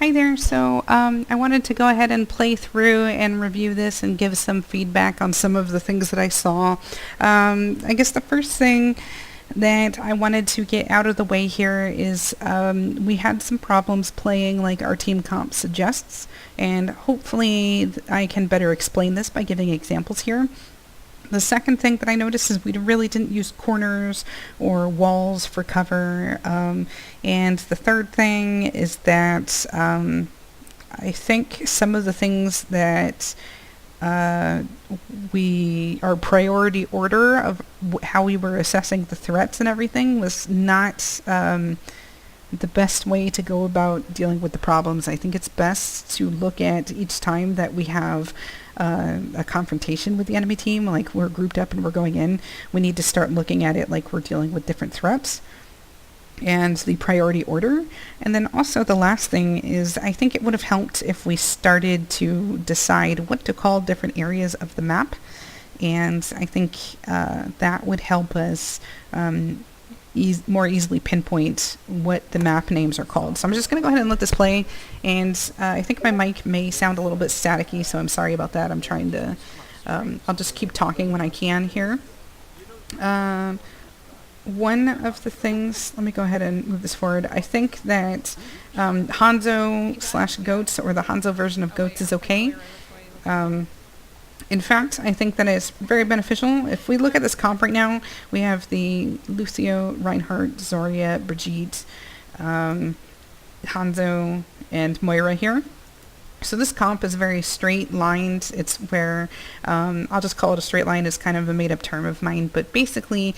Hi there. So I wanted to go ahead and play through and review this and give some feedback on some of the things that I saw. I guess the first thing that I wanted to get out of the way here is we had some problems playing like our team comp suggests, and hopefully I can better explain this by giving examples here. The second thing that I noticed is we really didn't use corners or walls for cover. And the third thing is that I think some of the things that our priority order of how we were assessing the threats and everything was not the best way to go about dealing with the problems. I think it's best to look at each time that we have a confrontation with the enemy team, like we're grouped up and we're going in, we need to start looking at it like we're dealing with different threats and the priority order. And then also the last thing is I think it would have helped if we started to decide what to call different areas of the map, and I think that would help us more easily pinpoint what the map names are called. So I'm just going to go ahead and let this play, and I think my mic may sound a little bit staticky, so I'm sorry about that. I'm trying to, I'll just keep talking when I can here. One of the things, let me go ahead and move this forward. I think that Hanzo/Goats, or the Hanzo version of Goats, is okay. In fact, I think that it's very beneficial. If we look at this comp right now, we have the Lucio, Reinhardt, Zarya, Brigitte, Hanzo, and Moira here. So this comp is very straight lined. It's where, I'll just call it a straight line. It's kind of a made up term of mine, but basically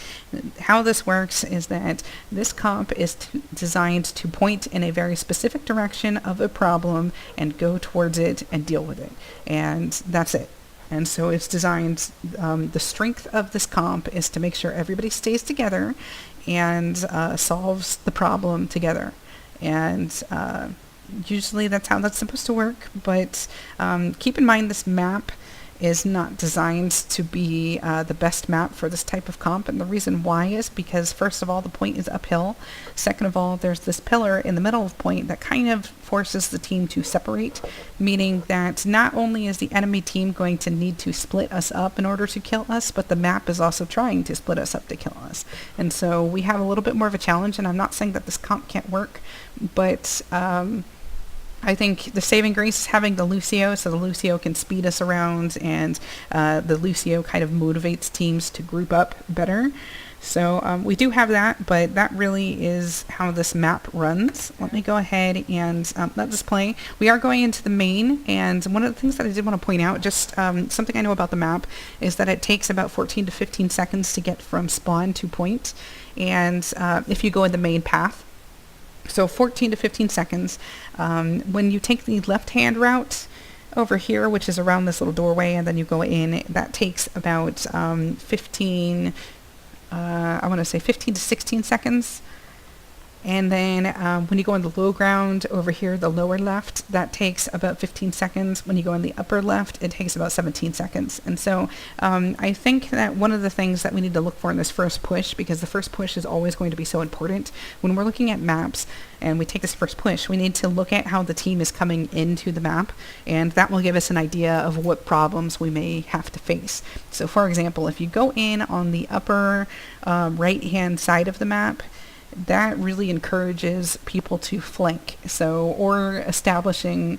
how this works is that this comp is designed to point in a very specific direction of a problem and go towards it and deal with it. And that's it. And so it's designed, the strength of this comp is to make sure everybody stays together and solves the problem together. And usually that's how that's supposed to work, but keep in mind this map is not designed to be the best map for this type of comp, and the reason why is because first of all the point is uphill, second of all there's this pillar in the middle of point that kind of forces the team to separate, meaning that not only is the enemy team going to need to split us up in order to kill us, but the map is also trying to split us up to kill us. And so we have a little bit more of a challenge, and I'm not saying that this comp can't work, but I think the saving grace is having the Lucio, so the Lucio can speed us around, and the Lucio kind of motivates teams to group up better. So we do have that, but that really is how this map runs. Let me go ahead and let this play. We are going into the main, and one of the things that I did want to point out, just something I know about the map, is that it takes about 14 to 15 seconds to get from spawn to point, and if you go in the main path. So 14 to 15 seconds. When you take the left-hand route over here, which is around this little doorway, and then you go in, that takes about 15 to 16 seconds. And then when you go on the low ground over here, the lower left, that takes about 15 seconds. When you go on the upper left, it takes about 17 seconds. And so I think that one of the things that we need to look for in this first push, because the first push is always going to be so important, when we're looking at maps and we take this first push, we need to look at how the team is coming into the map, and that will give us an idea of what problems we may have to face. So for example, if you go in on the upper right-hand side of the map, that really encourages people to flank. Or establishing,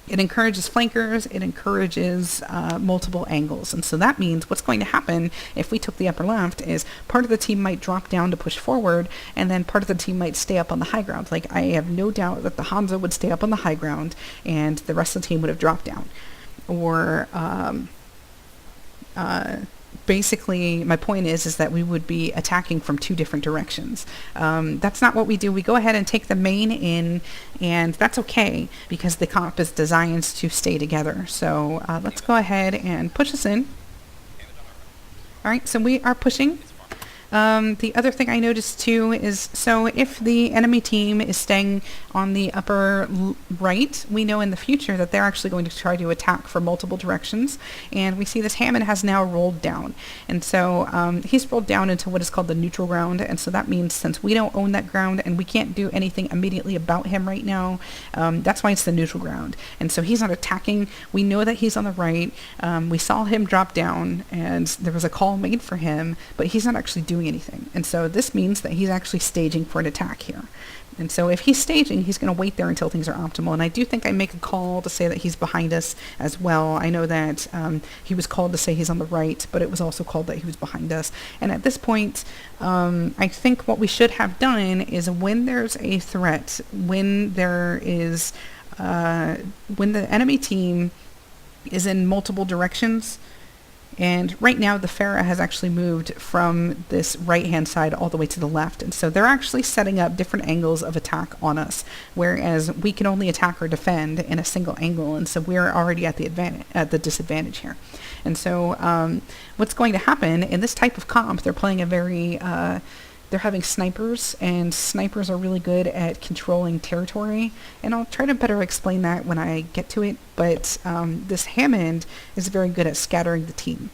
it encourages flankers, it encourages multiple angles. And so that means what's going to happen if we took the upper left is part of the team might drop down to push forward, and then part of the team might stay up on the high ground. Like, I have no doubt that the Hanzo would stay up on the high ground and the rest of the team would have dropped down. Or basically, my point is that we would be attacking from two different directions. That's not what we do. We go ahead and take the main in, and that's okay because the comp is designed to stay together. So let's go ahead and push this in. All right, so we are pushing. The other thing I noticed too is, so if the enemy team is staying on the upper right, we know in the future that they're actually going to try to attack from multiple directions. And we see this Hammond has now rolled down. And so he's rolled down into what is called the neutral ground. And so that means since we don't own that ground and we can't do anything immediately about him right now, that's why it's the neutral ground. And so he's not attacking. We know that he's on the right. We saw him drop down and there was a call made for him, but he's not actually doing anything. And so this means that he's actually staging for an attack here. And so if he's staging, he's going to wait there until things are optimal. And I do think I make a call to say that he's behind us as well. I know that he was called to say he's on the right, but it was also called that he was behind us. And at this point, I think what we should have done is when there's a threat, when there is, when the enemy team is in multiple directions, and right now the Farah has actually moved from this right-hand side all the way to the left. And so they're actually setting up different angles of attack on us, whereas we can only attack or defend in a single angle. And so we're already at the disadvantage here. And so what's going to happen in this type of comp, they're playing a very... they're having snipers, and snipers are really good at controlling territory, and I'll try to better explain that when I get to it, but this Hammond is very good at scattering the team.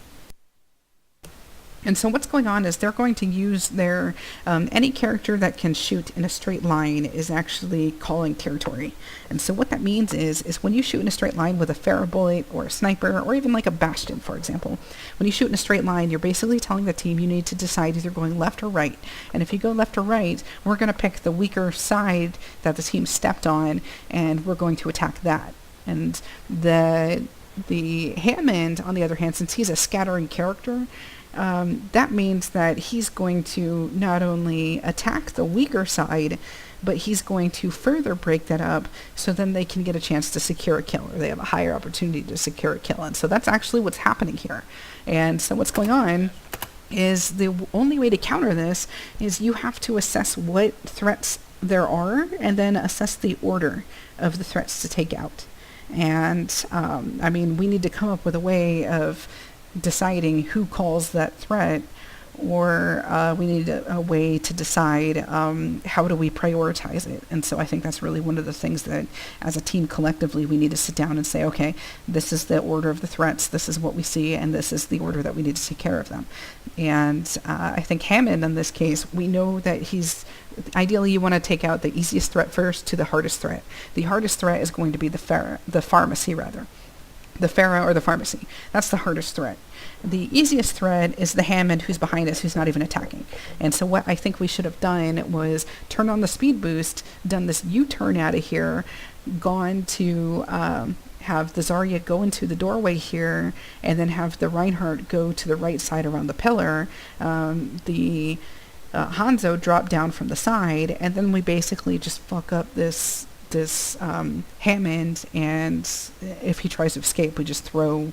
And so what's going on is they're going to use their, any character that can shoot in a straight line is actually calling territory. And so what that means is when you shoot in a straight line with a Farah bullet or a sniper or even like a Bastion, for example, when you shoot in a straight line, you're basically telling the team you need to decide either going left or right. And if you go left or right, we're going to pick the weaker side that the team stepped on, and we're going to attack that. And the Hammond, on the other hand, since he's a scattering character, that means that he's going to not only attack the weaker side, but he's going to further break that up so then they can get a chance to secure a kill, or they have a higher opportunity to secure a kill. And so that's actually what's happening here. And so what's going on is the only way to counter this is you have to assess what threats there are and then assess the order of the threats to take out. And I mean, we need to come up with a way of deciding who calls that threat, or we need a way to decide how do we prioritize it. And so I think that's really one of the things that as a team collectively we need to sit down and say, okay, this is the order of the threats, this is what we see, and this is the order that we need to take care of them. And I think Hammond in this case, we know that he's ideally you want to take out the easiest threat first to the hardest threat. The hardest threat is going to be the pharmacy rather. The Farah or the pharmacy. That's the hardest threat. The easiest threat is the Hammond who's behind us, who's not even attacking. And so what I think we should have done was turn on the speed boost, done this U-turn out of here, gone to have the Zarya go into the doorway here, and then have the Reinhardt go to the right side around the pillar. The Hanzo drop down from the side, and then we basically just fuck up this Hammond, and if he tries to escape, we just throw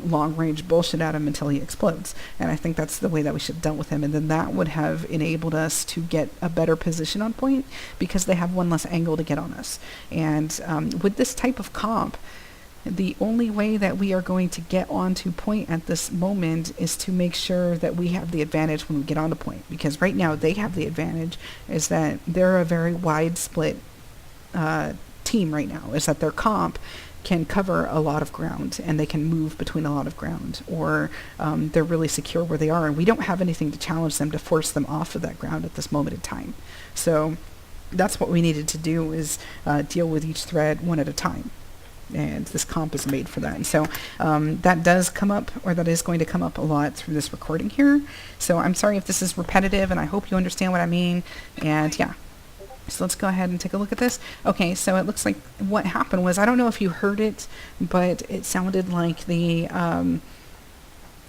long-range bullshit at him until he explodes. And I think that's the way that we should have dealt with him, and then that would have enabled us to get a better position on point, because they have one less angle to get on us. And with this type of comp, the only way that we are going to get onto point at this moment is to make sure that we have the advantage when we get onto point, because right now they have the advantage is that they're a very wide split team right now, is that their comp can cover a lot of ground and they can move between a lot of ground, or they're really secure where they are, and we don't have anything to challenge them to force them off of that ground at this moment in time. So that's what we needed to do, is deal with each thread one at a time, and this comp is made for that. And so that does come up, or that is going to come up a lot through this recording here, so I'm sorry if this is repetitive, and I hope you understand what I mean. And yeah, so let's go ahead and take a look at this. Okay, so it looks like what happened was, I don't know if you heard it, but it sounded like the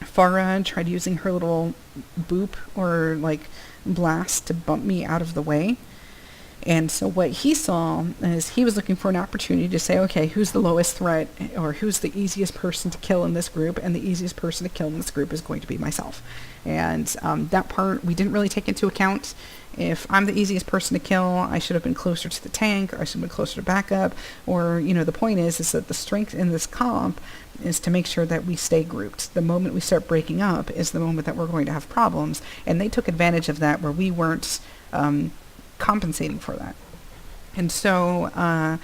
Farah tried using her little boop or like blast to bump me out of the way. And so what he saw is he was looking for an opportunity to say, okay, who's the lowest threat, or who's the easiest person to kill in this group, and the easiest person to kill in this group is going to be myself. And that part we didn't really take into account. If I'm the easiest person to kill, I should have been closer to the tank, or I should have been closer to backup, or, the point is that the strength in this comp is to make sure that we stay grouped. The moment we start breaking up is the moment that we're going to have problems, and they took advantage of that where we weren't compensating for that. And so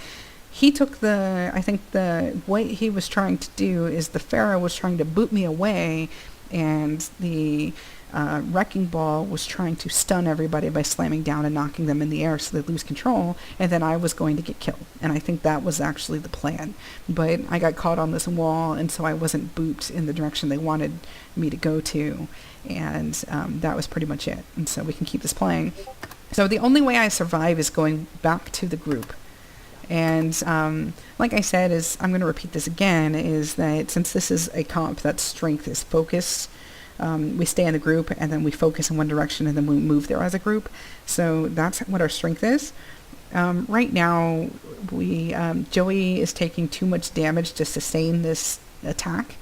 he took what he was trying to do is the Pharaoh was trying to boot me away, and the wrecking ball was trying to stun everybody by slamming down and knocking them in the air so they lose control, and then I was going to get killed. And I think that was actually the plan. But I got caught on this wall, and so I wasn't booped in the direction they wanted me to go to, and that was pretty much it. And so we can keep this playing. So the only way I survive is going back to the group. And like I said, I'm going to repeat this again, is that since this is a comp that strength is focused, we stay in the group and then we focus in one direction and then we move there as a group. So that's what our strength is. Right now, Joey is taking too much damage to sustain this attack.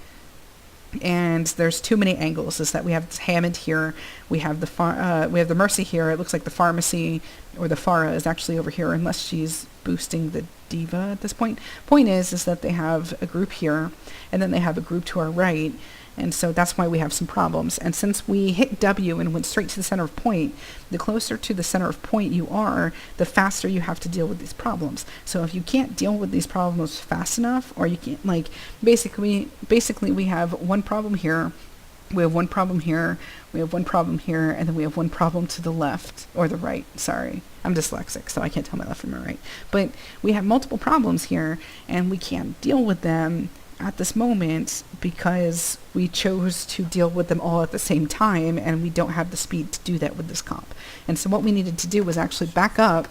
And there's too many angles. Is that we have Hammond here, we have the Mercy here. It looks like the pharmacy or the Farah is actually over here, unless she's boosting the Diva at this point. Point is that they have a group here, and then they have a group to our right, and so that's why we have some problems. And since we hit W and went straight to the center of point, the closer to the center of point you are, the faster you have to deal with these problems. So if you can't deal with these problems fast enough, or you can't, basically we have one problem here, we have one problem here, we have one problem here, and then we have one problem to the left, or the right, sorry. I'm dyslexic, so I can't tell my left from my right. But we have multiple problems here, and we can't deal with them at this moment because we chose to deal with them all at the same time, and we don't have the speed to do that with this comp. And so what we needed to do was actually back up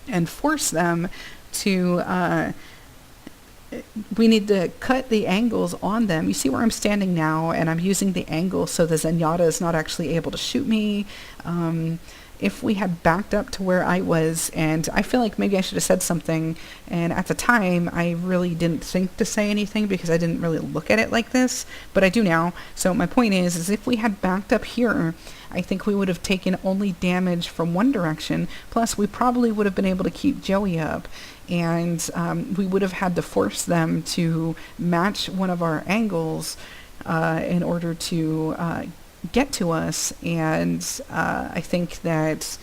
and force them to we need to cut the angles on them. You see where I'm standing now, and I'm using the angle so the Zenyatta is not actually able to shoot me. If we had backed up to where I was, and I feel like maybe I should have said something, and at the time I really didn't think to say anything because I didn't really look at it like this, but I do now. So my point is if we had backed up here, I think we would have taken only damage from one direction, plus we probably would have been able to keep Joey up, and we would have had to force them to match one of our angles in order to get to us, and I think that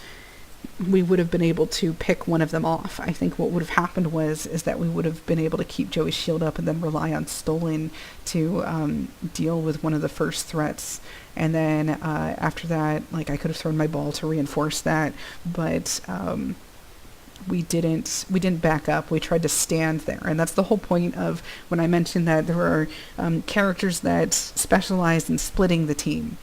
we would have been able to pick one of them off. I think what would have happened is that we would have been able to keep Joey's shield up and then rely on Stolen to deal with one of the first threats, and then after that, I could have thrown my ball to reinforce that, but we didn't back up. We tried to stand there, and that's the whole point of when I mentioned that there are characters that specialize in splitting the team,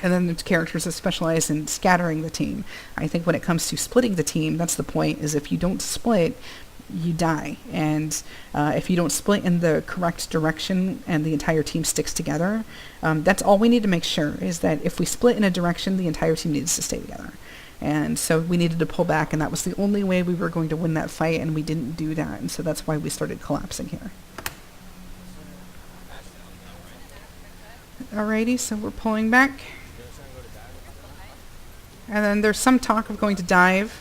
and then there's characters that specialize in scattering the team. I think when it comes to splitting the team, that's the point, is if you don't split, you die. And if you don't split in the correct direction and the entire team sticks together, that's all we need to make sure, is that if we split in a direction, the entire team needs to stay together. And so we needed to pull back, and that was the only way we were going to win that fight, and we didn't do that, and so that's why we started collapsing here. Alrighty, so we're pulling back. And then there's some talk of going to dive.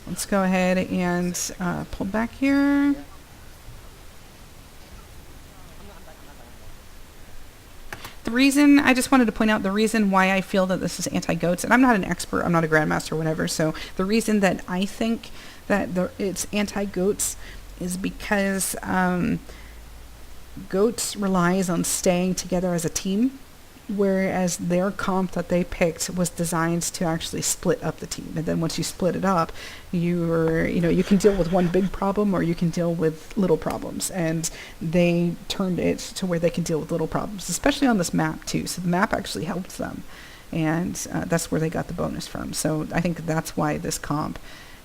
Let's go ahead and pull back here. The reason, I just wanted to point out the reason why I feel that this is anti-goats, and I'm not an expert, I'm not a grandmaster or whatever, so the reason that I think that it's anti-goats is because goats relies on staying together as a team, whereas their comp that they picked was designed to actually split up the team. And then once you split it up, you can deal with one big problem or you can deal with little problems. And they turned it to where they can deal with little problems, especially on this map too. So the map actually helped them. And that's where they got the bonus from. So I think that's why this comp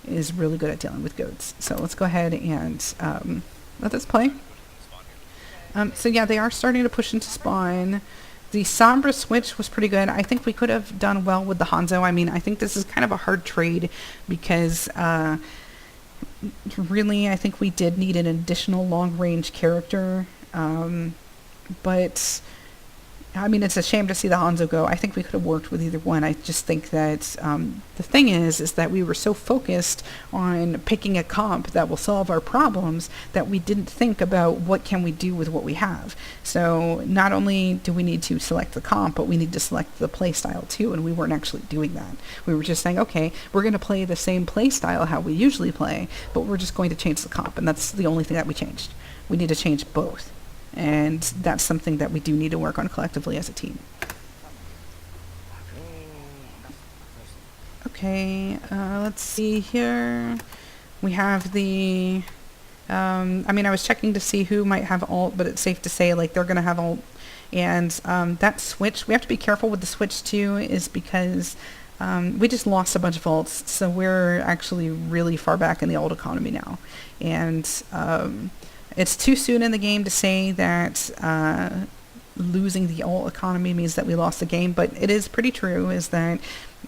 is really good at dealing with goats. So let's go ahead and let this play. So yeah, they are starting to push into spawn. The Sombra switch was pretty good. I think we could have done well with the Hanzo. I mean, I think this is kind of a hard trade because really I think we did need an additional long-range character. But I mean, it's a shame to see the Hanzo go. I think we could have worked with either one. I just think that the thing is that we were so focused on picking a comp that will solve our problems that we didn't think about what can we do with what we have. So not only do we need to select the comp, but we need to select the play style too, and we weren't actually doing that. We were just saying, okay, we're going to play the same play style how we usually play, but we're just going to change the comp, and that's the only thing that we changed. We need to change both. And that's something that we do need to work on collectively as a team. Okay, let's see here. We have the... I mean, I was checking to see who might have ult, but it's safe to say, like, they're going to have ult. And that switch, we have to be careful with the switch, too, is because we just lost a bunch of ults. So we're actually really far back in the ult economy now. And... it's too soon in the game to say that losing the ult economy means that we lost the game, but it is pretty true, is that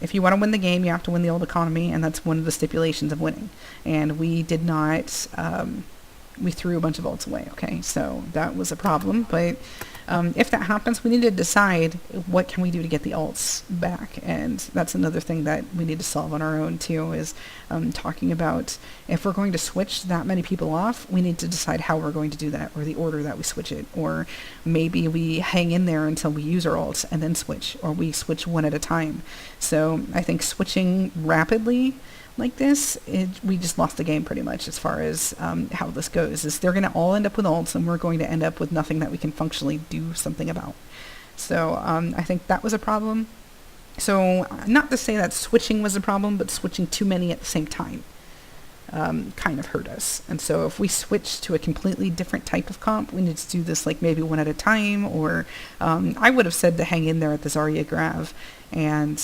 if you want to win the game, you have to win the ult economy, and that's one of the stipulations of winning. And we did not, we threw a bunch of ults away, okay? So that was a problem, but if that happens, we need to decide what can we do to get the ults back, and that's another thing that we need to solve on our own too, is talking about if we're going to switch that many people off, we need to decide how we're going to do that, or the order that we switch it, or maybe we hang in there until we use our ults and then switch, or we switch one at a time. So I think switching rapidly like this, we just lost the game pretty much as far as how this goes. Is they're going to all end up with ults, and we're going to end up with nothing that we can functionally do something about. So I think that was a problem. So not to say that switching was a problem, but switching too many at the same time kind of hurt us. And so if we switch to a completely different type of comp, we need to do this like maybe one at a time, or I would have said to hang in there at the Zarya Grav and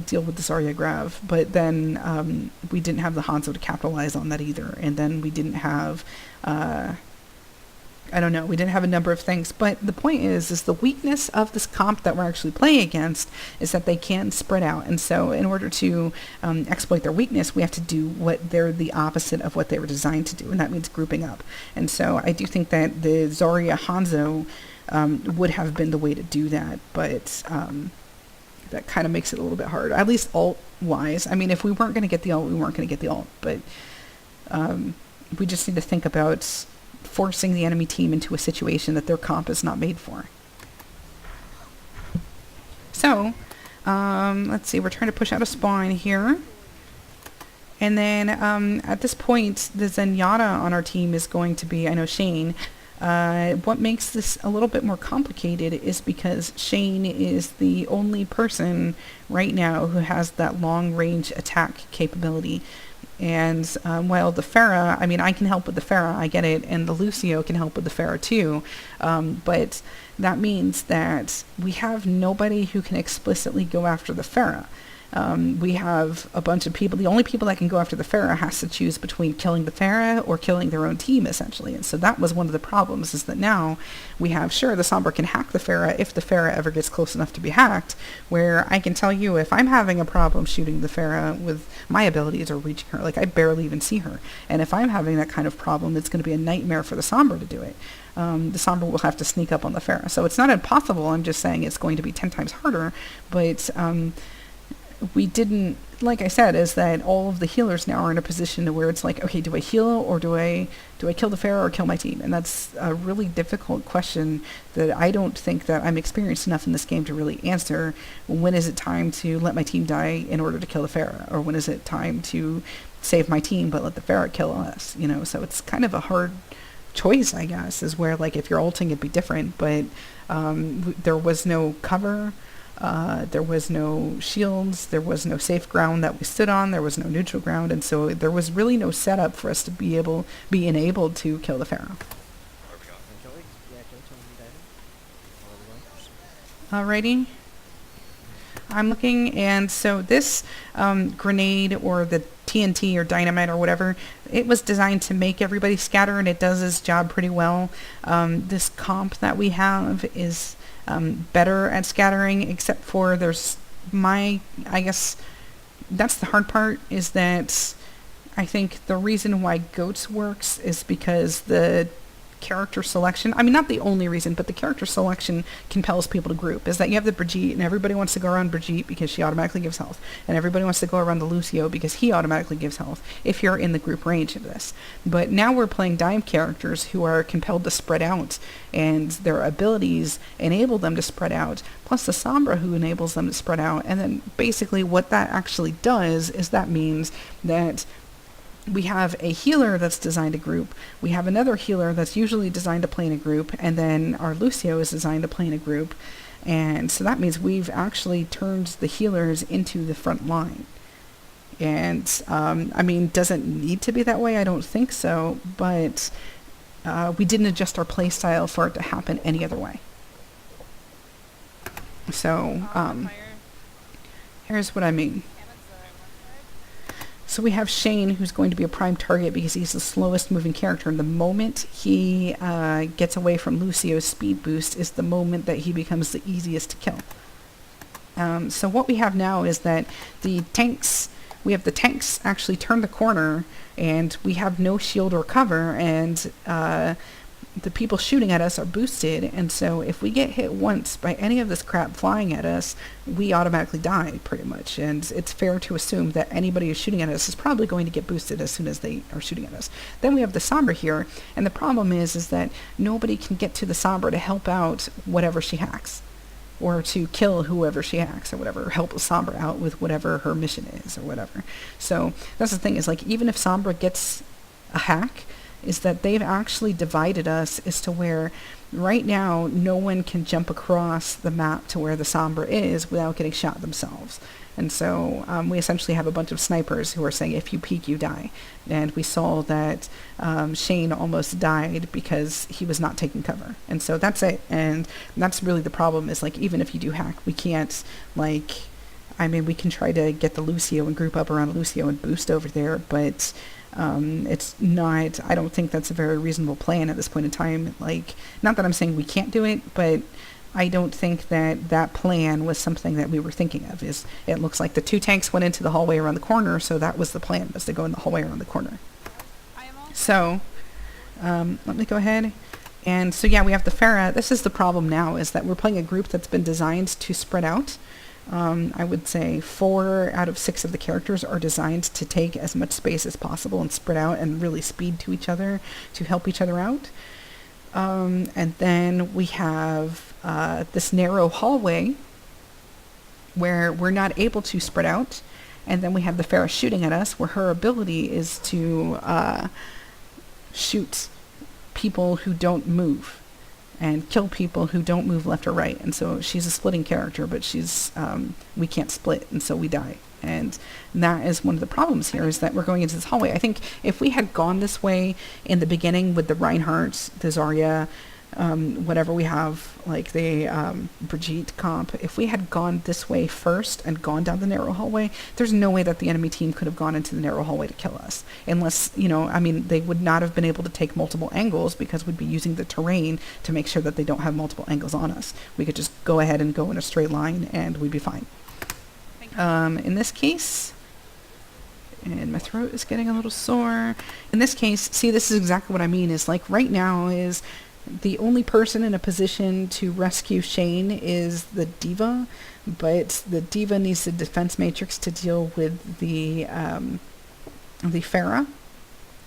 deal with the Zarya Grav, but then we didn't have the Hanzo to capitalize on that either, and then we didn't have I don't know, we didn't have a number of things, but the point is the weakness of this comp that we're actually playing against is that they can spread out, and so in order to exploit their weakness, we have to do what they're the opposite of what they were designed to do, and that means grouping up. And so I do think that the Zarya Hanzo would have been the way to do that, but that kind of makes it a little bit hard, at least ult-wise. I mean, if we weren't going to get the ult, we weren't going to get the ult, but we just need to think about forcing the enemy team into a situation that their comp is not made for. So, let's see, we're trying to push out a spawn here. And then at this point, the Zenyatta on our team is going to be, I know, Shane. What makes this a little bit more complicated is because Shane is the only person right now who has that long-range attack capability. And while the Pharah, I mean, I can help with the Pharah, I get it, and the Lucio can help with the Pharah too, but that means that we have nobody who can explicitly go after the Pharah. We have a bunch of people. The only people that can go after the Pharah has to choose between killing the Pharah or killing their own team, essentially. And so that was one of the problems, is that now we have, sure, the Sombra can hack the Pharah if the Pharah ever gets close enough to be hacked, where I can tell you if I'm having a problem shooting the Pharah with my abilities or reaching her, like I barely even see her. And if I'm having that kind of problem, it's going to be a nightmare for the Sombra to do it. The Sombra will have to sneak up on the Pharah. So it's not impossible, I'm just saying it's going to be 10 times harder, but we didn't, like I said, is that all of the healers now are in a position to where it's like, okay, do I heal or do I kill the Pharah or kill my team? And that's a really difficult question that I don't think that I'm experienced enough in this game to really answer. When is it time to let my team die in order to kill the Pharah? Or when is it time to save my team but let the Pharah kill us? You know, so it's kind of a hard choice, I guess, is where, like, if you're ulting it'd be different, but there was no cover. There was no shields, there was no safe ground that we stood on, there was no neutral ground, and so there was really no setup for us to be enabled to kill the Pharah. Alrighty. I'm looking, and so this grenade, or the TNT or dynamite or whatever, it was designed to make everybody scatter, and it does its job pretty well. This comp that we have is better at scattering, except for I guess that's the hard part, is that I think the reason why goats works is because the character selection, I mean, not the only reason, but the character selection compels people to group, is that you have the Brigitte, and everybody wants to go around Brigitte because she automatically gives health, and everybody wants to go around the Lucio because he automatically gives health, if you're in the group range of this. But now we're playing dive characters who are compelled to spread out, and their abilities enable them to spread out, plus the Sombra who enables them to spread out, and then basically what that actually does is that means that we have a healer that's designed to group, we have another healer that's usually designed to play in a group, and then our Lucio is designed to play in a group. And so that means we've actually turned the healers into the front line. And, I mean, does it need to be that way? I don't think so, but we didn't adjust our play style for it to happen any other way. So, here's what I mean. So we have Shane, who's going to be a prime target because he's the slowest moving character. And the moment he gets away from Lucio's speed boost is the moment that he becomes the easiest to kill. So what we have now is that we have the tanks actually turn the corner, and we have no shield or cover, and the people shooting at us are boosted, and so if we get hit once by any of this crap flying at us, we automatically die, pretty much. And it's fair to assume that anybody who's shooting at us is probably going to get boosted as soon as they are shooting at us. Then we have the Sombra here, and the problem is that nobody can get to the Sombra to help out whatever she hacks, or to kill whoever she hacks, or whatever, help Sombra out with whatever her mission is, or whatever. So that's the thing, is like, even if Sombra gets a hack, is that they've actually divided us as to where right now no one can jump across the map to where the Sombra is without getting shot themselves. And so we essentially have a bunch of snipers who are saying, if you peek, you die. And we saw that Shane almost died because he was not taking cover. And so that's it. And that's really the problem, is like, even if you do hack, we can't, like, I mean, we can try to get the Lucio and group up around Lucio and boost over there, but it's not, I don't think that's a very reasonable plan at this point in time. Like, not that I'm saying we can't do it, but I don't think that that plan was something that we were thinking of. Is it looks like the two tanks went into the hallway around the corner, so that was the plan, was to go in the hallway around the corner. So, let me go ahead. And so yeah, we have the Farah. This is the problem now, is that we're playing a group that's been designed to spread out. I would say 4 out of 6 of the characters are designed to take as much space as possible and spread out and really speed to each other to help each other out. And then we have this narrow hallway where we're not able to spread out. And then we have the Farah shooting at us, where her ability is to shoot people who don't move and kill people who don't move left or right. And so she's a splitting character, but she's we can't split, and so we die. And that is one of the problems here, is that we're going into this hallway. I think if we had gone this way in the beginning with the Reinhardt, the Zarya, whatever we have, like the Brigitte comp, if we had gone this way first and gone down the narrow hallway, there's no way that the enemy team could have gone into the narrow hallway to kill us. Unless, you know, I mean, they would not have been able to take multiple angles, because we'd be using the terrain to make sure that they don't have multiple angles on us. We could just go ahead and go in a straight line and we'd be fine. In this case, and my throat is getting a little sore. In this case, see, this is exactly what I mean, is like right now is the only person in a position to rescue Shane is the Diva, but the Diva needs the defense matrix to deal with the Farah.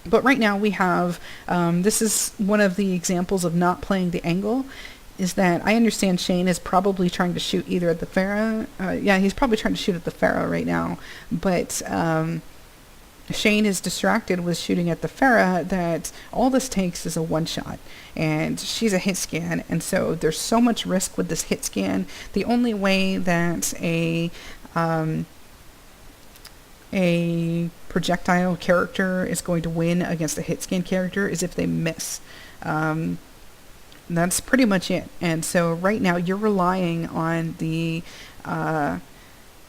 But right now we have, this is one of the examples of not playing the angle, is that I understand Shane is probably trying to shoot either at the Farah, yeah, he's probably trying to shoot at the Farah right now, but Shane is distracted with shooting at the Farah that all this takes is a one-shot, and she's a hit scan, and so there's so much risk with this hit scan. The only way that a projectile character is going to win against a hit scan character is if they miss. That's pretty much it. And so right now you're relying on the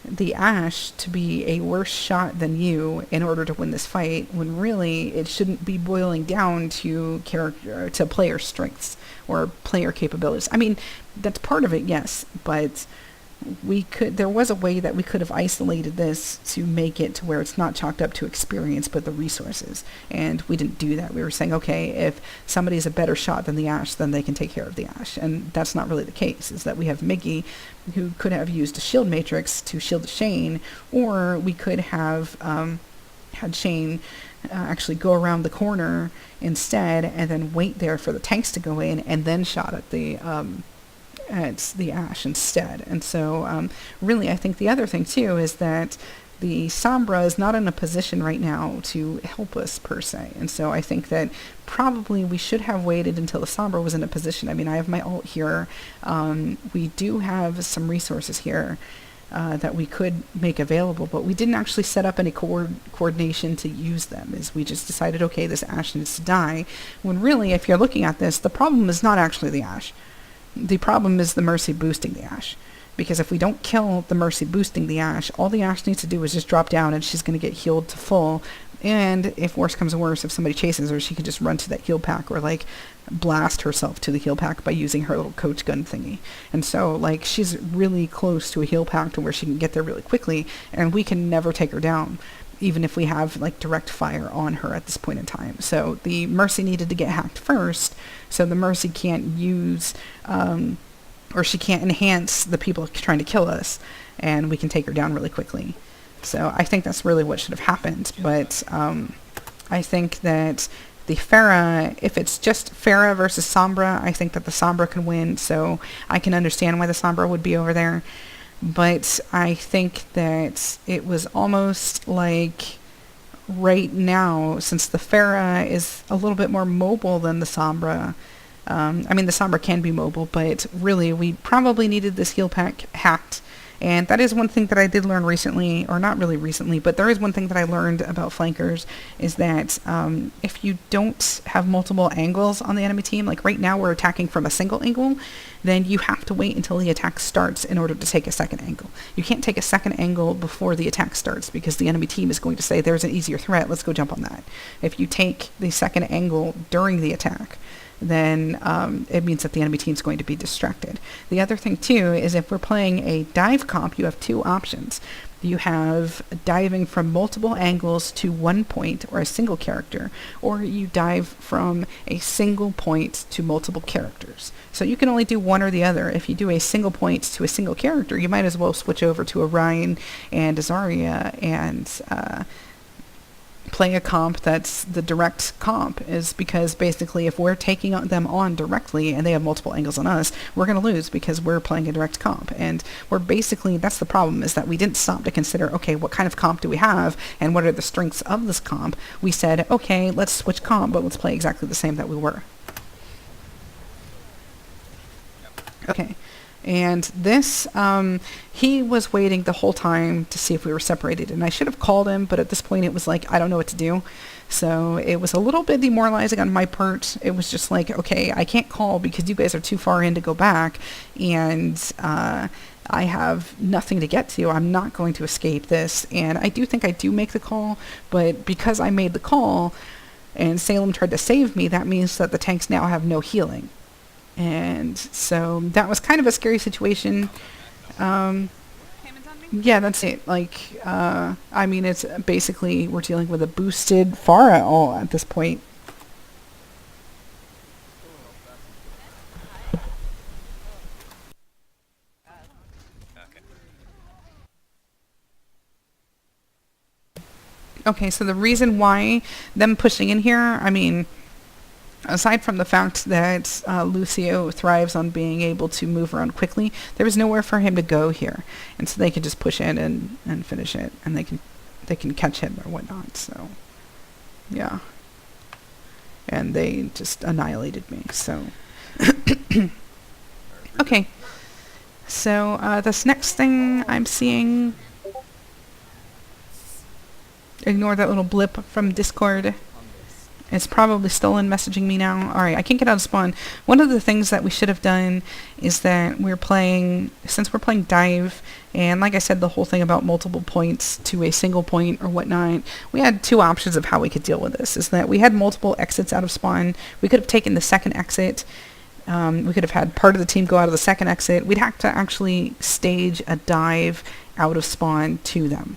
the Ash to be a worse shot than you in order to win this fight, when really it shouldn't be boiling down to player strengths or player capabilities. I mean, that's part of it, yes, but there was a way that we could have isolated this to make it to where it's not chalked up to experience but the resources, and we didn't do that. We were saying, okay, if somebody's a better shot than the Ash, then they can take care of the Ash, and that's not really the case. Is that we have Mickey, who could have used a shield matrix to shield Shane, or we could have had Shane actually go around the corner instead and then wait there for the tanks to go in and then shot at the Ash instead. And so really I think the other thing too is that the Sombra is not in a position right now to help us per se, and so I think that probably we should have waited until the Sombra was in a position. I mean, I have my ult here. We do have some resources here that we could make available, but we didn't actually set up any coordination to use them. Is we just decided, okay, this Ash needs to die, when really, if you're looking at this, the problem is not actually the Ash. The problem is the Mercy boosting the Ash. Because if we don't kill the Mercy boosting the Ash, all the Ash needs to do is just drop down and she's going to get healed to full. And if worse comes to worse, if somebody chases her, she can just run to that heal pack or like blast herself to the heal pack by using her little coach gun thingy. And so like she's really close to a heal pack to where she can get there really quickly, and we can never take her down, even if we have like direct fire on her at this point in time. So the Mercy needed to get hacked first, so the Mercy can't use or she can't enhance the people trying to kill us, and we can take her down really quickly. So I think that's really what should have happened. But I think that the Pharah, if it's just Pharah versus Sombra, I think that the Sombra can win, so I can understand why the Sombra would be over there. But I think that it was almost like right now, since the Pharah is a little bit more mobile than the Sombra, I mean, the Sombra can be mobile, but really we probably needed this heal pack hacked. And that is one thing that I did learn recently, or not really recently, but there is one thing that I learned about flankers, is that if you don't have multiple angles on the enemy team, like right now we're attacking from a single angle, then you have to wait until the attack starts in order to take a second angle. You can't take a second angle before the attack starts, because the enemy team is going to say, there's an easier threat, let's go jump on that. If you take the second angle during the attack, then it means that the enemy team is going to be distracted. The other thing too is if we're playing a dive comp, you have two options. You have diving from multiple angles to one point or a single character, or you dive from a single point to multiple characters. So you can only do one or the other. If you do a single point to a single character, you might as well switch over to a Ryan and a Zarya and play a comp that's the direct comp, is because basically if we're taking them on directly and they have multiple angles on us, we're going to lose because we're playing a direct comp. And we're basically, that's the problem, is that we didn't stop to consider, okay, what kind of comp do we have and what are the strengths of this comp. We said, okay, let's switch comp, but let's play exactly the same that we were. Okay. And this, he was waiting the whole time to see if we were separated, and I should have called him, but at this point it was like, I don't know what to do. So it was a little bit demoralizing on my part. It was just like, okay, I can't call because you guys are too far in to go back, and I have nothing to get to. I'm not going to escape this. And I do think I do make the call, but because I made the call and Salem tried to save me, that means that the tanks now have no healing. And so that was kind of a scary situation. Yeah, that's it. Like, I mean, it's basically, we're dealing with a boosted Pharah all at this point. Okay, so the reason why them pushing in here, I mean, aside from the fact that Lucio thrives on being able to move around quickly, there was nowhere for him to go here, and so they could just push in and finish it, and they can catch him or whatnot. So, yeah, and they just annihilated me. So, okay. So this next thing I'm seeing, ignore that little blip from Discord. It's probably still in messaging me now. Alright, I can't get out of spawn. One of the things that we should have done is that since we're playing dive, and like I said, the whole thing about multiple points to a single point or whatnot, we had two options of how we could deal with this. Is that we had multiple exits out of spawn. We could have taken the second exit. We could have had part of the team go out of the second exit. We'd have to actually stage a dive out of spawn to them.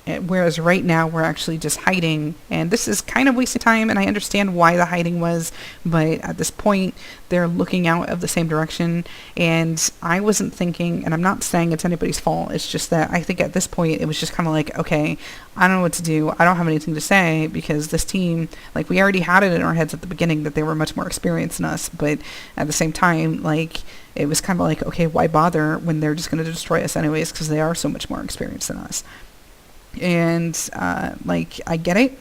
Whereas right now we're actually just hiding, and this is kind of wasting time, and I understand why the hiding was, but at this point they're looking out of the same direction, and I wasn't thinking, and I'm not saying it's anybody's fault, it's just that I think at this point it was just kind of like, okay, I don't know what to do, I don't have anything to say, because this team, like, we already had it in our heads at the beginning that they were much more experienced than us, but at the same time, like, it was kind of like, okay, why bother when they're just going to destroy us anyways, because they are so much more experienced than us. And like, I get it,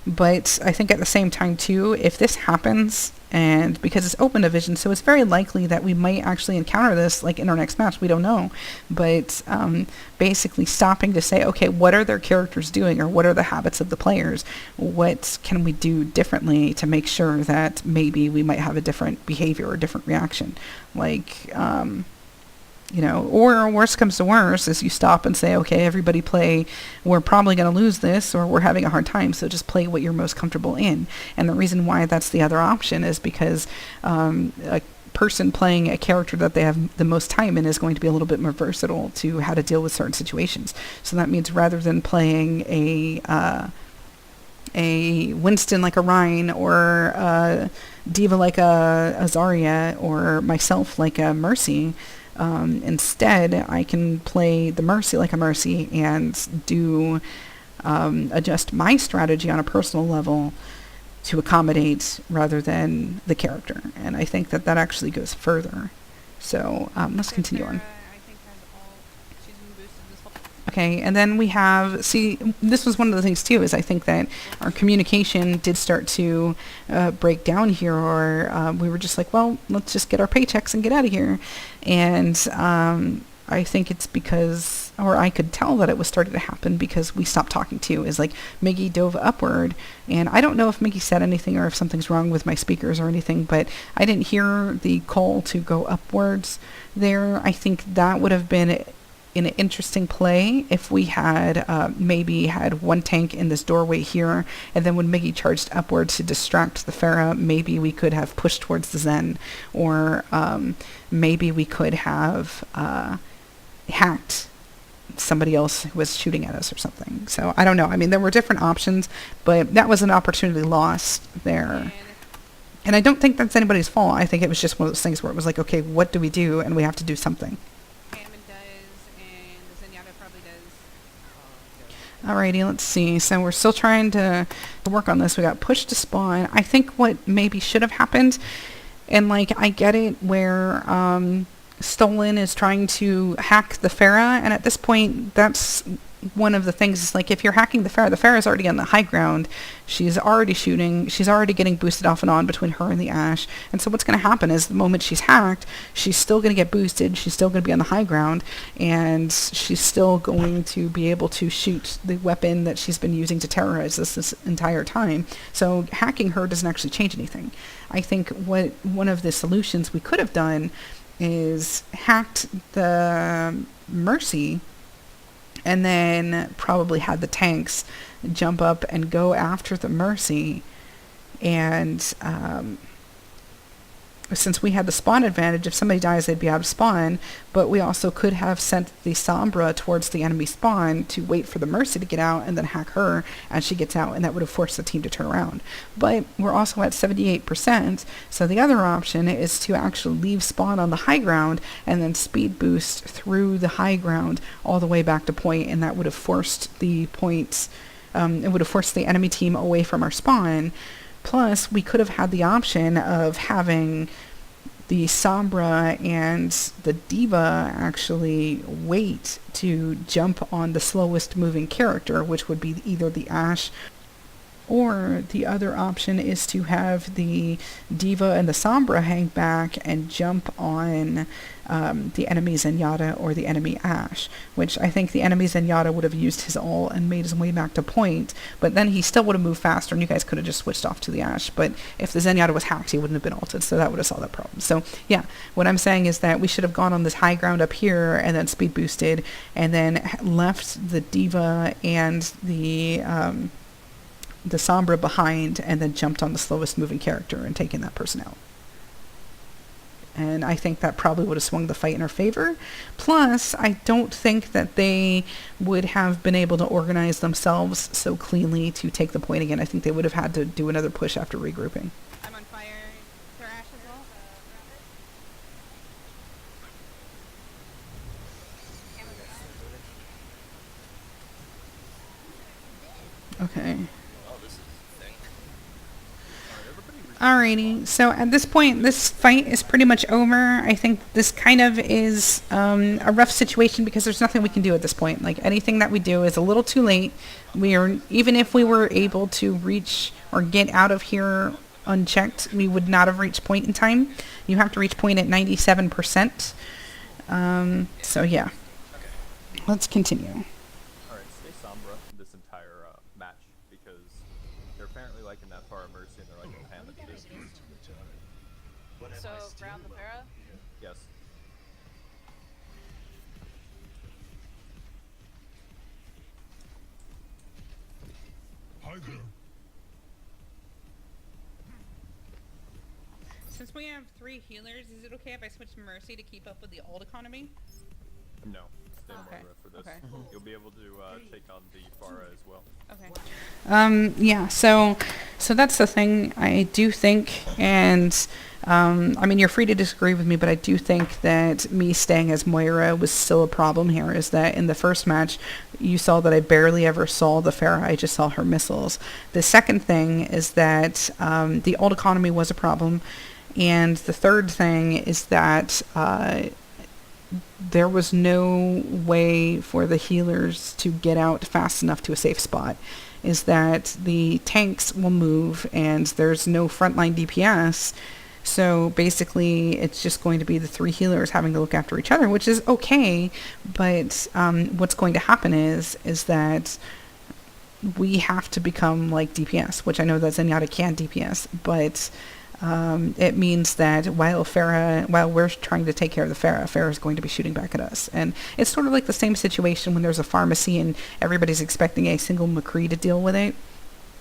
but I think at the same time too, if this happens, and because it's open division, so it's very likely that we might actually encounter this like in our next match, we don't know, but basically stopping to say, okay, what are their characters doing, or what are the habits of the players, what can we do differently to make sure that maybe we might have a different behavior or different reaction, like you know, or worst comes to worst is you stop and say, okay, everybody play, we're probably going to lose this, or we're having a hard time, so just play what you're most comfortable in. And the reason why that's the other option is because a person playing a character that they have the most time in is going to be a little bit more versatile to how to deal with certain situations. So that means rather than playing a Winston like a Ryan, or a Diva like a Zarya, or myself like a Mercy, instead, I can play the Mercy like a Mercy and do adjust my strategy on a personal level to accommodate rather than the character. And I think that that actually goes further. So let's continue on. Okay, and then we have, see, this was one of the things too, is I think that our communication did start to break down here, or we were just like, well, let's just get our paychecks and get out of here. And I think it's because, or I could tell that it was starting to happen because we stopped talking too, is like Miggy dove upward, and I don't know if Miggy said anything or if something's wrong with my speakers or anything, but I didn't hear the call to go upwards there. I think that would have been an interesting play if we had maybe had one tank in this doorway here, and then when Miggy charged upward to distract the Pharah, maybe we could have pushed towards the Zen, or maybe we could have hacked somebody else who was shooting at us or something. So I don't know. I mean, there were different options, but that was an opportunity lost there. And I don't think that's anybody's fault. I think it was just one of those things where it was like, okay, what do we do? And we have to do something. Alrighty, let's see. So we're still trying to work on this. We got pushed to spawn. I think what maybe should have happened, and like, I get it where Stolen is trying to hack the Pharah, and at this point, that's one of the things, is like, if you're hacking the Pharah is already on the high ground. She's already shooting. She's already getting boosted off and on between her and the Ashe. And so what's going to happen is the moment she's hacked, she's still going to get boosted. She's still going to be on the high ground, and she's still going to be able to shoot the weapon that she's been using to terrorize us this entire time. So hacking her doesn't actually change anything. I think what one of the solutions we could have done is hacked the Mercy, and then probably had the tanks jump up and go after the Mercy. And since we had the spawn advantage, if somebody dies, they'd be out of spawn, but we also could have sent the Sombra towards the enemy spawn to wait for the Mercy to get out and then hack her as she gets out, and that would have forced the team to turn around. But we're also at 78%, so the other option is to actually leave spawn on the high ground and then speed boost through the high ground all the way back to point, and that would have forced the points, it would have forced the enemy team away from our spawn. Plus, we could have had the option of having the Sombra and the Diva actually wait to jump on the slowest moving character, which would be either the Ashe Or the other option is to have the Diva and the Sombra hang back and jump on the enemy Zenyatta or the enemy Ashe, which I think the enemy Zenyatta would have used his ult and made his way back to point, but then he still would have moved faster and you guys could have just switched off to the Ashe. But if the Zenyatta was hacked, he wouldn't have been ulted, so that would have solved that problem. So yeah, what I'm saying is that we should have gone on this high ground up here and then speed boosted and then left the Diva and the Sombra behind and then jumped on the slowest moving character and taken that person out. And I think that probably would have swung the fight in our favor. Plus, I don't think that they would have been able to organize themselves so cleanly to take the point again. I think they would have had to do another push after regrouping. I'm on fire. Is there Ashe as well? Okay. Alrighty, so at this point, this fight is pretty much over. I think this kind of is a rough situation because there's nothing we can do at this point. Like, anything that we do is a little too late. Even if we were able to reach or get out of here unchecked, we would not have reached point in time. You have to reach point at 97%. So yeah, let's continue. Alright, stay Sombra this entire match because they're apparently liking that far Mercy and they're liking Panda too. So, round the Pharah? Yes. Hi there. Since we have 3 healers, is it okay if I switch to Mercy to keep up with the ult economy? No. Stay Okay. Moira for this. Okay. You'll be able to take on the Pharah as well. Okay. Yeah, so that's the thing. I do think, and I mean, you're free to disagree with me, but I do think that me staying as Moira was still a problem here, is that in the first match, you saw that I barely ever saw the Pharah, I just saw her missiles. The second thing is that the ult economy was a problem, and the third thing is that there was no way for the healers to get out fast enough to a safe spot. Is that the tanks will move and there's no frontline DPS, so basically it's just going to be the 3 healers having to look after each other, which is okay, but what's going to happen is that we have to become like DPS, which I know that Zenyatta can DPS, but it means that while we're trying to take care of the Pharah is going to be shooting back at us. And it's sort of like the same situation when there's a pharmacy and everybody's expecting a single McCree to deal with it,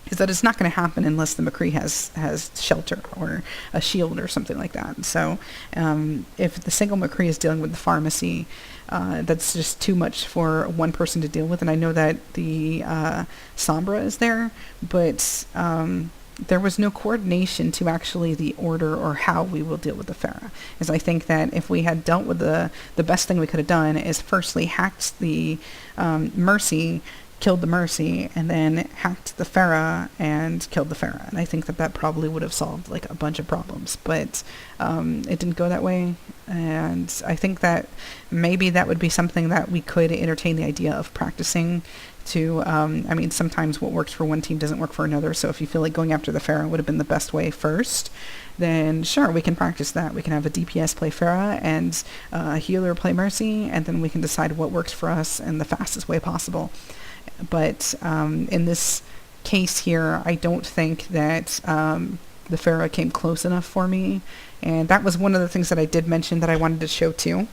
is that it's not going to happen unless the McCree has shelter or a shield or something like that. So if the single McCree is dealing with the pharmacy, that's just too much for one person to deal with. And I know that the Sombra is there, but there was no coordination to actually the order or how we will deal with the Pharah. As I think that if we had dealt with the best thing we could have done is firstly hacked the Mercy, killed the Mercy, and then hacked the Pharah and killed the Pharah. And I think that probably would have solved like a bunch of problems, but it didn't go that way. And I think that maybe that would be something that we could entertain the idea of practicing to, I mean, sometimes what works for one team doesn't work for another, so if you feel like going after the Pharah would have been the best way first, then sure, we can practice that. We can have a DPS play Pharah and a healer play Mercy, and then we can decide what works for us in the fastest way possible. But in this case here, I don't think that the Pharah came close enough for me, and that was one of the things that I did mention that I wanted to show too.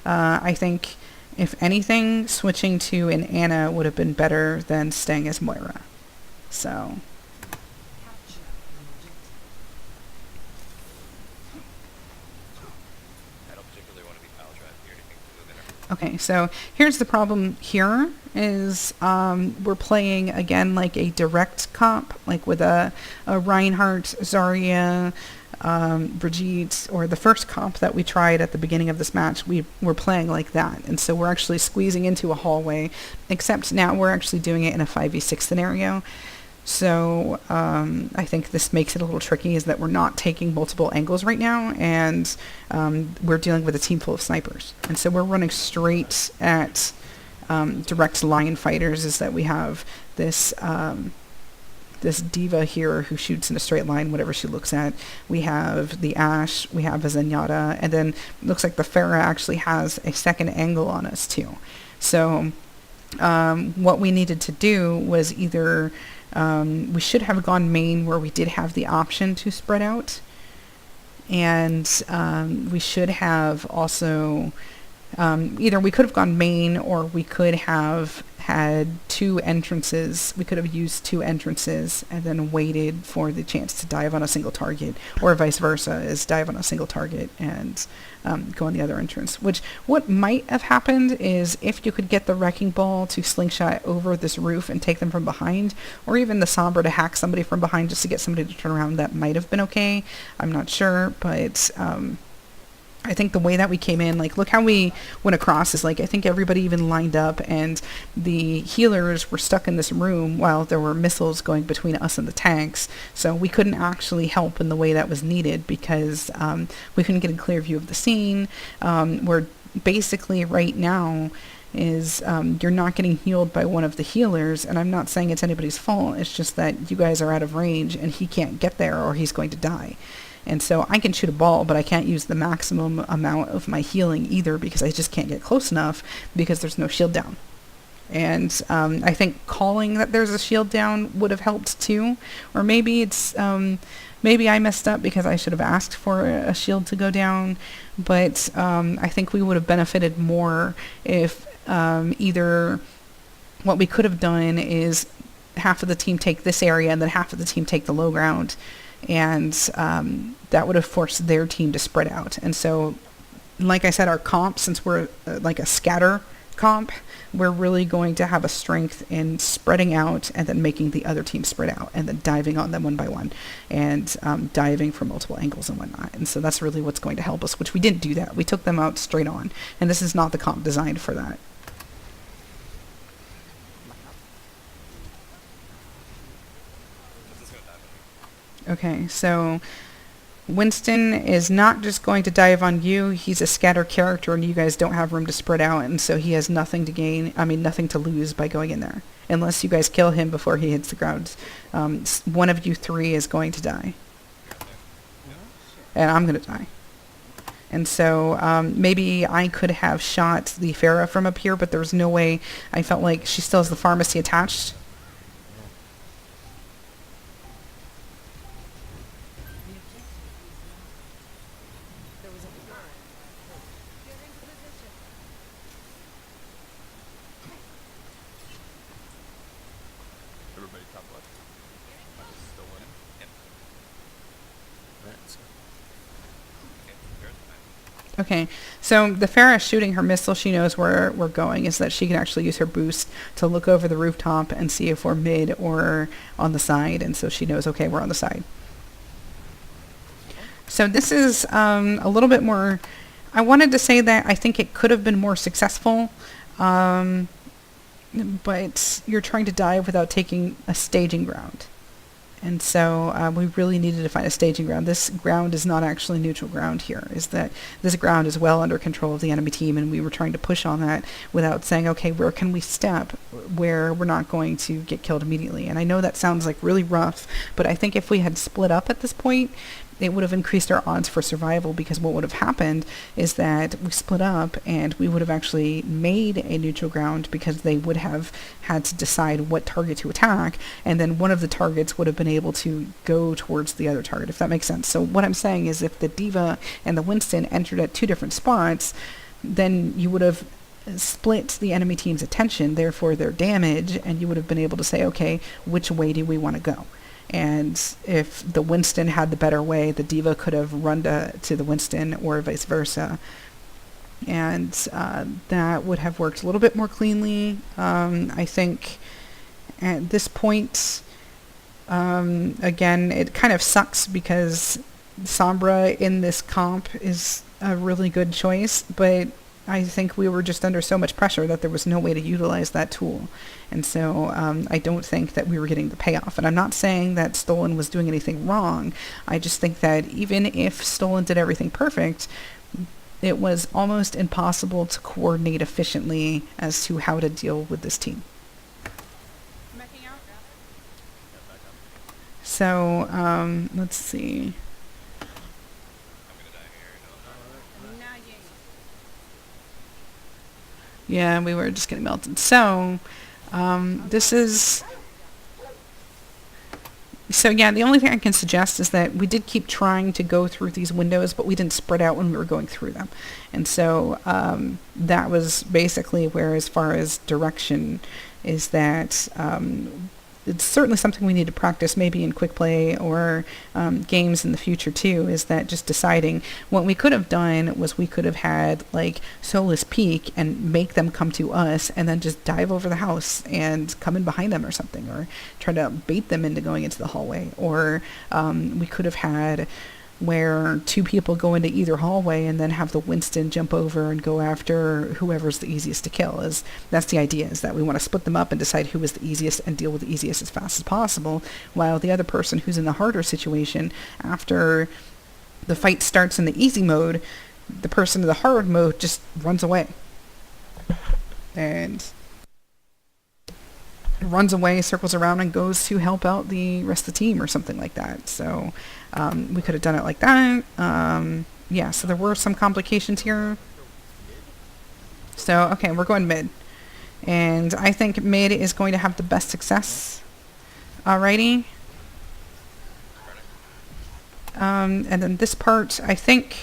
I think, if anything, switching to an Ana would have been better than staying as Moira. So. I don't particularly want to be pile drive here. Anything to move in. Okay, so here's the problem here is we're playing again like a direct comp, like with a Reinhardt, Zarya, Brigitte, or the first comp that we tried at the beginning of this match, we were playing like that, and so we're actually squeezing into a hallway, except now we're actually doing it in a 5v6 scenario. So I think this makes it a little tricky, is that we're not taking multiple angles right now, and we're dealing with a team full of snipers, and so we're running straight at direct line fighters. Is that we have this this diva here who shoots in a straight line whatever she looks at. We have the Ash, we have a Zenyatta, and then it looks like the Pharah actually has a second angle on us too. So what we needed to do was either we should have gone main where we did have the option to spread out, and we should have also either we could have gone main or we could have had two entrances. We could have used two entrances and then waited for the chance to dive on a single target, or vice versa, is dive on a single target and go on the other entrance. Which, what might have happened is if you could get the Wrecking Ball to slingshot over this roof and take them from behind, or even the Sombra to hack somebody from behind just to get somebody to turn around, that might have been okay. I'm not sure, but I think the way that we came in, like, look how we went across, is like, I think everybody even lined up and the healers were stuck in this room while there were missiles going between us and the tanks. So we couldn't actually help in the way that was needed because we couldn't get a clear view of the scene. We're basically right now is you're not getting healed by one of the healers, and I'm not saying it's anybody's fault. It's just that you guys are out of range and he can't get there or he's going to die. And so I can shoot a ball, but I can't use the maximum amount of my healing either because I just can't get close enough because there's no shield down. And I think calling that there's a shield down would have helped too. Or maybe it's, maybe I messed up because I should have asked for a shield to go down. But I think we would have benefited more if either what we could have done is half of the team take this area and then half of the team take the low ground. And that would have forced their team to spread out. And so, like I said, our comp, since we're like a scatter comp, we're really going to have a strength in spreading out and then making the other team spread out and then diving on them one by one and diving from multiple angles and whatnot. And so that's really what's going to help us, which we didn't do that. We took them out straight on. And this is not the comp designed for that. Okay, so Winston is not just going to dive on you. He's a scatter character and you guys don't have room to spread out, and so he has nothing to gain, nothing to lose by going in there. Unless you guys kill him before he hits the ground. One of you three is going to die. And I'm going to die. And so maybe I could have shot the Pharah from up here, but there was no way. I felt like she still has the pharmacy attached. Everybody top left. Still winning. Okay, so the Pharah shooting her missile, she knows where we're going, is that she can actually use her boost to look over the rooftop and see if we're mid or on the side, and so she knows, okay, we're on the side. So this is a little bit more, I wanted to say that I think it could have been more successful, but you're trying to dive without taking a staging ground. And so we really needed to find a staging ground. This ground is not actually neutral ground here, is that this ground is well under control of the enemy team, and we were trying to push on that without saying, okay, where can we step where we're not going to get killed immediately? And I know that sounds like really rough, but I think if we had split up at this point, it would have increased our odds for survival, because what would have happened is that we split up and we would have actually made a neutral ground, because they would have had to decide what target to attack, and then one of the targets would have been able to go towards the other target, if that makes sense. So what I'm saying is, if the Diva and the Winston entered at two different spots, then you would have split the enemy team's attention, therefore their damage, and you would have been able to say, okay, which way do we want to go? And if the Winston had the better way, the Diva could have run to the Winston, or vice versa. And that would have worked a little bit more cleanly. I think at this point, again, it kind of sucks because Sombra in this comp is a really good choice, but I think we were just under so much pressure that there was no way to utilize that tool. And so I don't think that we were getting the payoff. And I'm not saying that Stolen was doing anything wrong. I just think that even if Stolen did everything perfect, it was almost impossible to coordinate efficiently as to how to deal with this team. So, let's see. I'm gonna die here. No. Yeah, we were just getting melted. So, this is... So yeah, the only thing I can suggest is that we did keep trying to go through these windows, but we didn't spread out when we were going through them. And so that was basically where, as far as direction, is that it's certainly something we need to practice maybe in quick play or games in the future too, is that just deciding what we could have done was we could have had like Solus peek and make them come to us and then just dive over the house and come in behind them or something, or try to bait them into going into the hallway. Or we could have had where two people go into either hallway and then have the Winston jump over and go after whoever's the easiest to kill. That's the idea, is that we want to split them up and decide who is the easiest and deal with the easiest as fast as possible, while the other person who's in the harder situation, after the fight starts in the easy mode, the person in the hard mode just runs away. And runs away, circles around, and goes to help out the rest of the team or something like that. So we could have done it like that. Yeah, so there were some complications here. So, okay, we're going mid. And I think mid is going to have the best success. Alrighty. And then this part, I think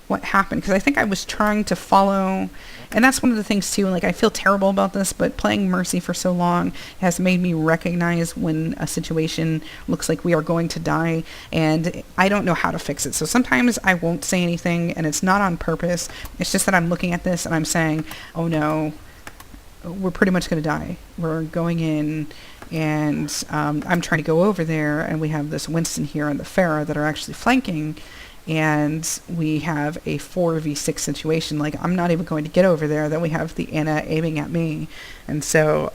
what happened, because I think I was trying to follow, and that's one of the things too, like I feel terrible about this, but playing Mercy for so long has made me recognize when a situation looks like we are going to die, and I don't know how to fix it. So sometimes I won't say anything, and it's not on purpose. It's just that I'm looking at this and I'm saying, oh no, we're pretty much going to die. We're going in, and I'm trying to go over there, and we have this Winston here and the Farah that are actually flanking, and we have a 4v6 situation. Like, I'm not even going to get over there. Then we have the Anna aiming at me. And so,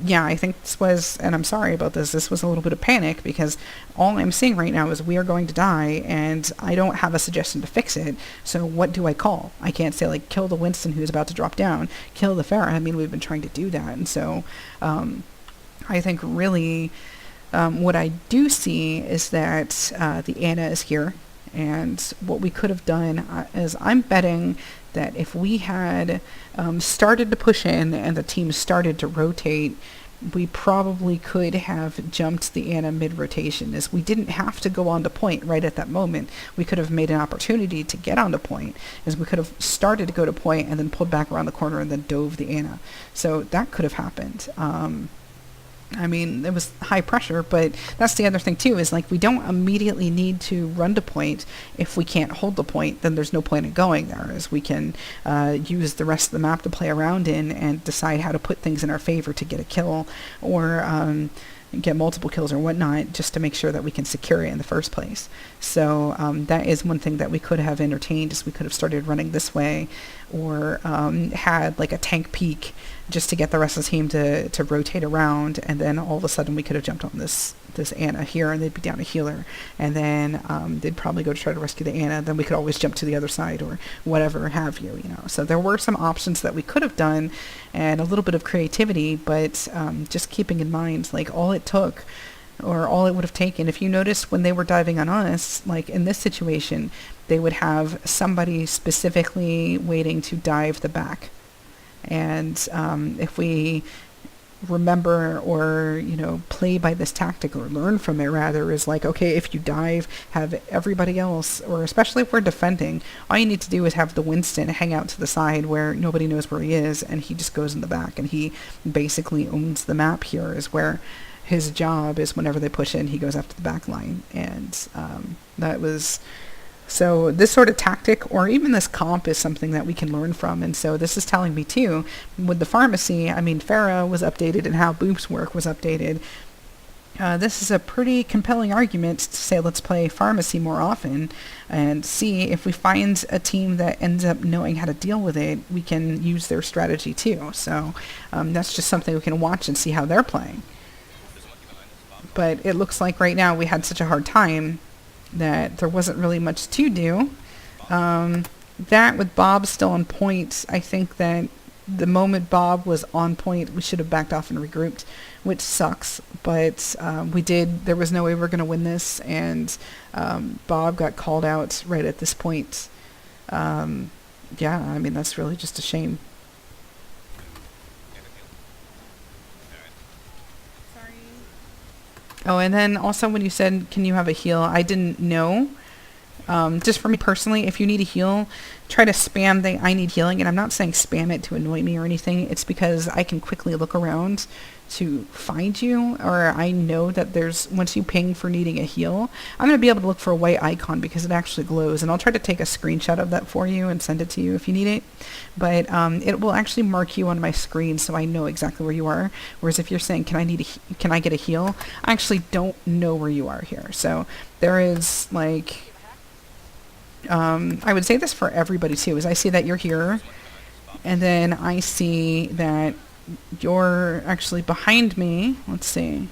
yeah, I think this was, and I'm sorry about this, this was a little bit of panic, because all I'm seeing right now is we are going to die, and I don't have a suggestion to fix it. So what do I call? I can't say, like, kill the Winston who's about to drop down, kill the Farah. I mean, we've been trying to do that. And so, I think really what I do see is that the Anna is here. And what we could have done is, I'm betting that if we had started to push in and the team started to rotate, we probably could have jumped the Anna mid-rotation. As we didn't have to go onto point right at that moment. We could have made an opportunity to get onto point, as we could have started to go to point and then pulled back around the corner and then dove the Anna. So that could have happened. I mean, it was high pressure, but that's the other thing too, is like, we don't immediately need to run to point. If we can't hold the point, then there's no point in going there, as we can use the rest of the map to play around in and decide how to put things in our favor to get a kill, or get multiple kills or whatnot, just to make sure that we can secure it in the first place. So that is one thing that we could have entertained, is we could have started running this way, or had like a tank peek just to get the rest of the team to rotate around, and then all of a sudden we could have jumped on this Anna here, and they'd be down a healer, and then they'd probably go to try to rescue the Anna. Then we could always jump to the other side, or whatever have you, you know. So there were some options that we could have done, and a little bit of creativity, but just keeping in mind, like, all it took, or all it would have taken, if you notice when they were diving on us, like in this situation, they would have somebody specifically waiting to dive the back. And if we remember, or, you know, play by this tactic, or learn from it rather, is like, okay, if you dive, have everybody else, or especially if we're defending, all you need to do is have the Winston hang out to the side where nobody knows where he is, and he just goes in the back, and he basically owns the map here, is where his job is. Whenever they push in, he goes after the back line. And that was... So this sort of tactic, or even this comp, is something that we can learn from. And so this is telling me too, with the pharmacy, I mean, Farah was updated, and how Boop's work was updated. This is a pretty compelling argument to say, let's play pharmacy more often, and see if we find a team that ends up knowing how to deal with it, we can use their strategy too. So that's just something we can watch and see how they're playing. But it looks like right now we had such a hard time that there wasn't really much to do. That with Bob still on point, I think that the moment Bob was on point, we should have backed off and regrouped, which sucks. But we did. There was no way we were going to win this, and Bob got called out right at this point. Yeah, I mean, that's really just a shame. Sorry. Oh, and then also when you said, can you have a heal? I didn't know. Just for me personally, if you need a heal, try to spam the I need healing. And I'm not saying spam it to annoy me or anything. It's because I can quickly look around to find you, or I know that there's, once you ping for needing a heal, I'm going to be able to look for a white icon because it actually glows. And I'll try to take a screenshot of that for you and send it to you if you need it. But it will actually mark you on my screen so I know exactly where you are. Whereas if you're saying, can I get a heal? I actually don't know where you are here. So there is like... I would say this for everybody too, is I see that you're here, and then I see that you're actually behind me. Let's see.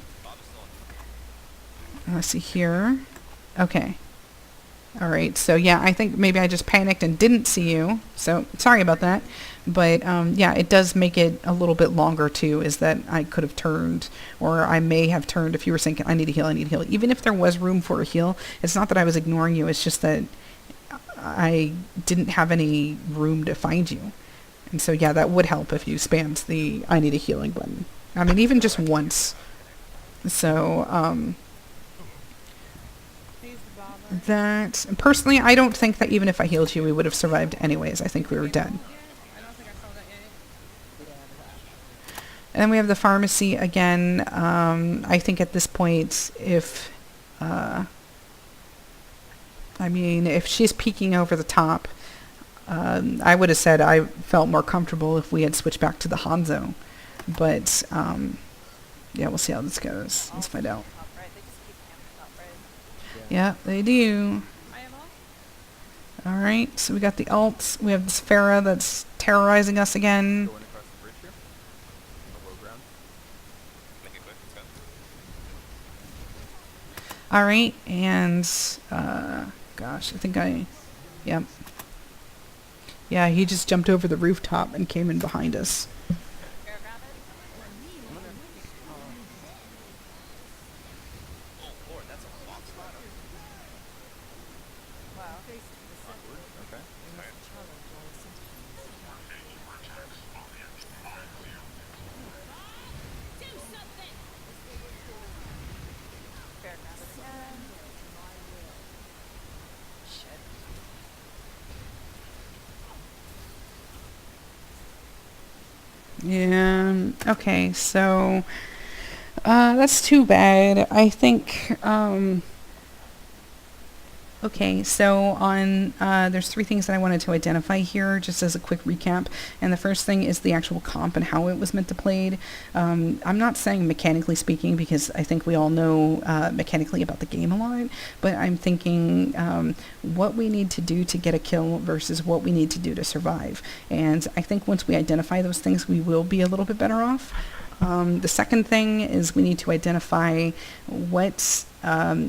Let's see here. Okay. Alright, so yeah, I think maybe I just panicked and didn't see you, so sorry about that. But yeah, it does make it a little bit longer too, is that I could have turned, or I may have turned if you were saying, I need a heal, I need a heal. Even if there was room for a heal, it's not that I was ignoring you, it's just that I didn't have any room to find you. And so yeah, that would help if you spammed the I need a healing button. I mean, even just once. So, Please, Baba. that, personally, I don't think that even if I healed you, we would have survived anyways. I think we were dead. I don't think I saw that yet. And then we have the pharmacy again. I think at this point, if, I mean, if she's peeking over the top, I would have said I felt more comfortable if we had switched back to the Hanzo. But, yeah, we'll see how this goes. Let's find out. Top right. They just keep camping top right. Yeah, they do. I am all. Alright, so we got the alts. We have this Farah that's terrorizing us again. Going across the bridge here. On the low ground. Make it quick. Let's go. Alright, and, gosh, I think yep. Yeah, he just jumped over the rooftop and came in behind us. Air rabbit. Oh Lord, that's a box spot. Wow. Awkward. Okay. Fair enough. Shit. Yeah, okay, so, that's too bad. I think, okay, so on, there's 3 things that I wanted to identify here, just as a quick recap. And the first thing is the actual comp and how it was meant to played. I'm not saying mechanically speaking, because I think we all know mechanically about the game a lot, but I'm thinking what we need to do to get a kill versus what we need to do to survive. And I think once we identify those things, we will be a little bit better off. The second thing is we need to identify what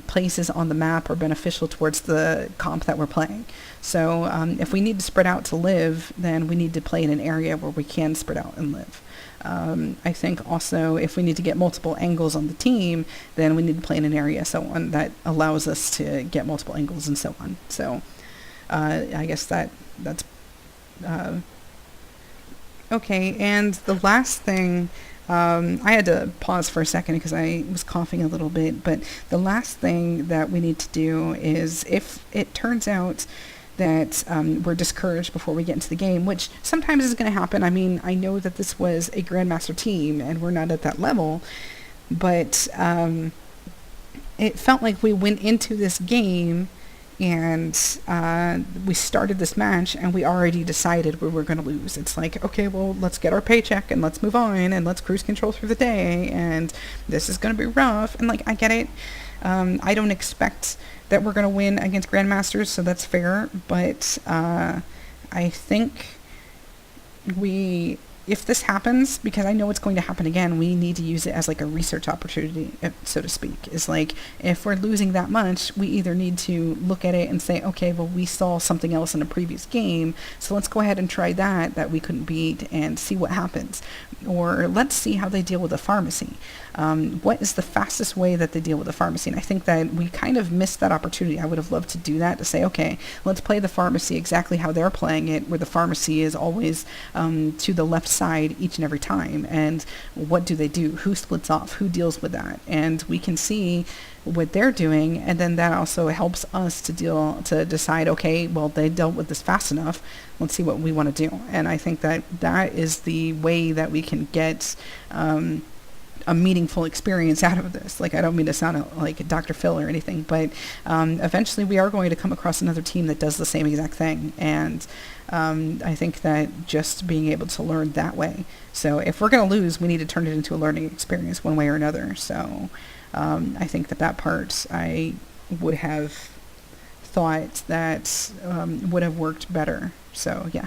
places on the map are beneficial towards the comp that we're playing. So if we need to spread out to live, then we need to play in an area where we can spread out and live. I think also if we need to get multiple angles on the team, then we need to play in an area so on that allows us to get multiple angles and so on. So I guess that's okay. And the last thing, I had to pause for a second because I was coughing a little bit, but the last thing that we need to do is if it turns out that we're discouraged before we get into the game, which sometimes is going to happen. I mean, I know that this was a Grandmaster team and we're not at that level, but it felt like we went into this game and we started this match and we already decided we were going to lose. It's like, okay, well, let's get our paycheck and let's move on and let's cruise control through the day and this is going to be rough. And like, I get it. I don't expect that we're going to win against Grandmasters, so that's fair. But I think we if this happens, because I know it's going to happen again, we need to use it as like a research opportunity, so to speak. Is like, if we're losing that much, we either need to look at it and say, okay, well, we saw something else in a previous game, so let's go ahead and try that we couldn't beat and see what happens. Or let's see how they deal with the pharmacy. What is the fastest way that they deal with the pharmacy? And I think that we kind of missed that opportunity. I would have loved to do that, to say, okay, let's play the pharmacy exactly how they're playing it, where the pharmacy is always to the left side each and every time. And what do they do? Who splits off? Who deals with that? And we can see what they're doing, and then that also helps us to decide, okay, well, they dealt with this fast enough, let's see what we want to do. And I think that that is the way that we can get a meaningful experience out of this. Like, I don't mean to sound like Dr. Phil or anything, but eventually we are going to come across another team that does the same exact thing. And I think that just being able to learn that way. So if we're going to lose, we need to turn it into a learning experience one way or another. So I think that part I would have thought that would have worked better. So yeah.